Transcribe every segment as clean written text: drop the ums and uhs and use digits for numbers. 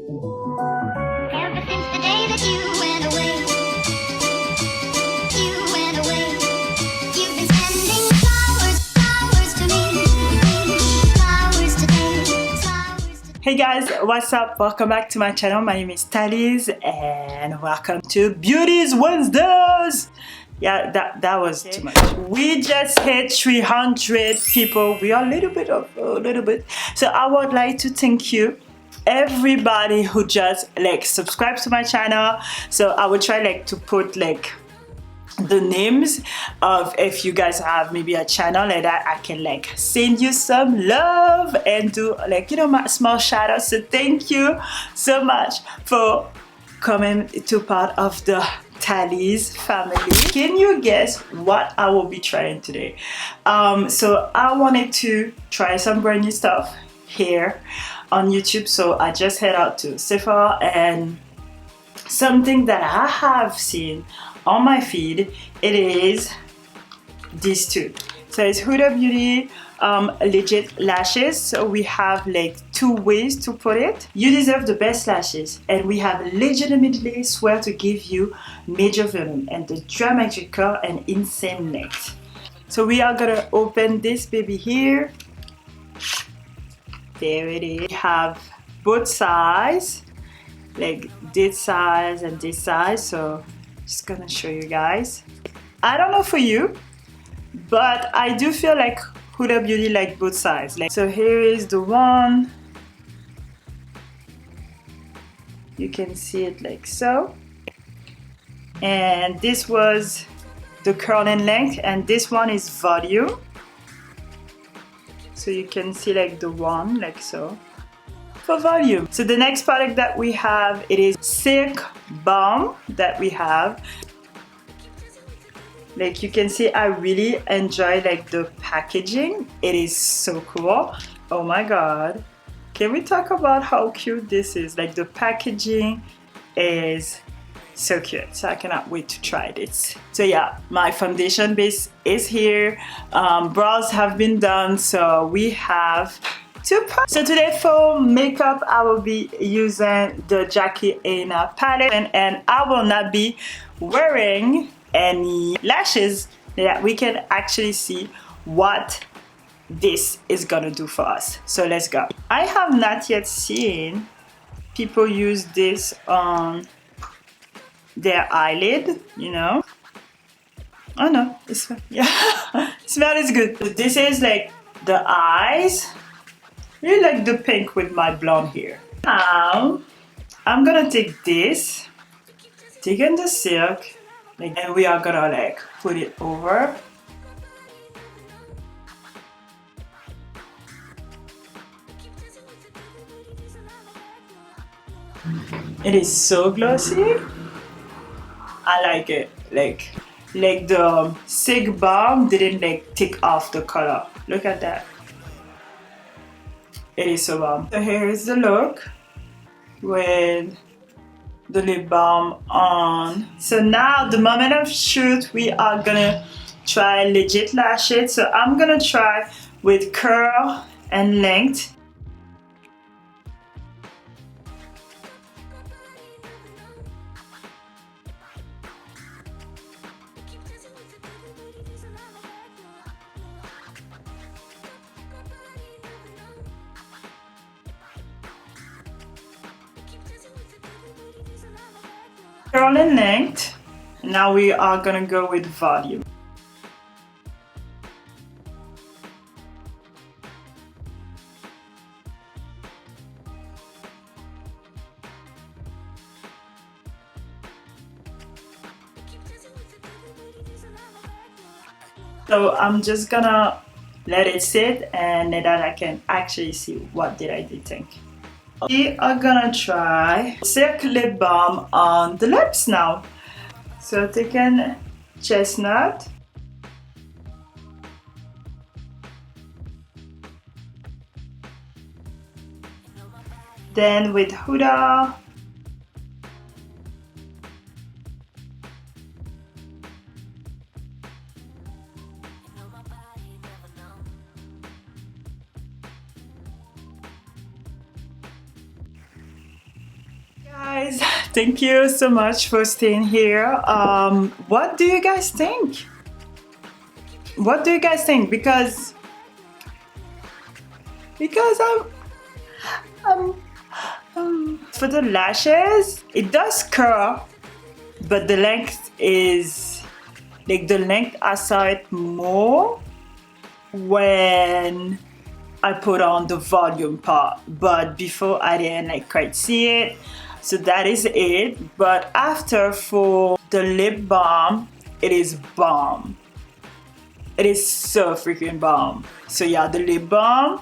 Ever since the day that you went away, you've been sending flowers, flowers to me, flowers today, flowers today. Hey guys, what's up? Welcome back to my channel. My name is Thaliz and welcome to Beauty's Wednesdays. Yeah, that was too much. We just hit 300 people. We are a little bit. So I would like to thank you everybody who just subscribed to my channel. So I will try to put the names of, if you guys have maybe a channel like that, I can send you some love and do my small shout out. So thank you so much for coming to part of the Thaliz family. Can you guess what I will be trying today? So I wanted to try some brand new stuff here on YouTube. So I just head out to Sephora, and something that I have seen on my feed, it is these two. So it's Huda Beauty legit lashes. So we have two ways to put it. You deserve the best lashes, and we have legitimately swear to give you major volume and the dramatic curl and insane length. So we are gonna open this baby here. There it is. We have both sides, this size and this size. So just gonna show you guys. I don't know for you, but I do feel like Huda Beauty both sides. So here is the one. You can see it like so. And this was the curl and length, and this one is volume. So you can see the one so for volume. So the next product that we have, it is Silk Balm that we have. You can see, I really enjoy the packaging. It is so cool. Oh my god. Can we talk about how cute this is? The packaging is so cute. So I cannot wait to try this. So yeah, my foundation base is here. Brows have been done. So we have two products. So today for makeup, I will be using the Jackie Aina palette, and I will not be wearing any lashes that we can actually see what this is gonna do for us. So let's go. I have not yet seen people use this on their eyelid, Oh no, it's yeah, smell is good. So this is the eyes. Really like the pink with my blonde here. Now I'm gonna take this, take in the silk, and we are gonna put it over. It is so glossy. I like it. The Silk Balm didn't take off the color. Look at that. It is so bomb. So here is the look with the lip balm on. So now the moment of shoot, we are gonna try legit lashes. So I'm gonna try with curl and length. Curl and length. Now we are gonna go with volume. So I'm just gonna let it sit, and then I can actually see what did I think. We are gonna try Silk Lip Balm on the lips now. So taking chestnut. Then with Huda. Thank you so much for staying here. What do you guys think? What do you guys think? Because for the lashes, it does curl, but the length is like the length I saw it more when I put on the volume part, but before I didn't like quite see it. So that is it. But after, for the lip balm, it is bomb. It is so freaking bomb. So yeah, the lip balm,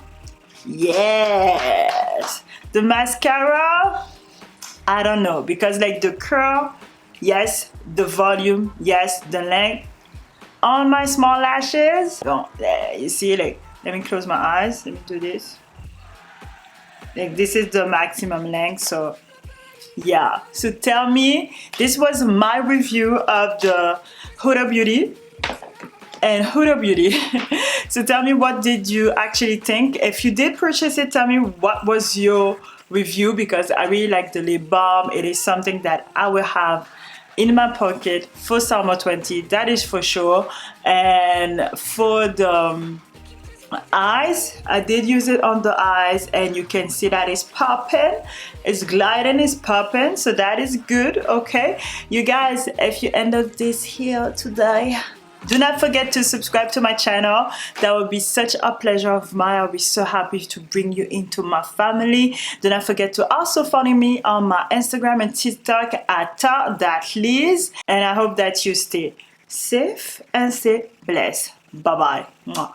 yes. The mascara, I don't know, because like the curl, yes. The volume, yes. The length on my small lashes, you see, like, let me close my eyes, let me do this. Like, this is the maximum length. So yeah, so tell me, this was my review of the Huda Beauty and Huda Beauty. So tell me, what did you actually think? If you did purchase it, tell me what was your review, because I really like the lip balm. It is something that I will have in my pocket for summer 20, that is for sure. And for the eyes, I did use it on the eyes, and you can see that it's popping, it's gliding, it's popping, so that is good. Okay, you guys, if you end up this here today, do not forget to subscribe to my channel. That would be such a pleasure of mine. I'll be so happy to bring you into my family. Do not forget to also follow me on my Instagram and TikTok at tha.liz. And I hope that you stay safe and stay blessed. Bye bye.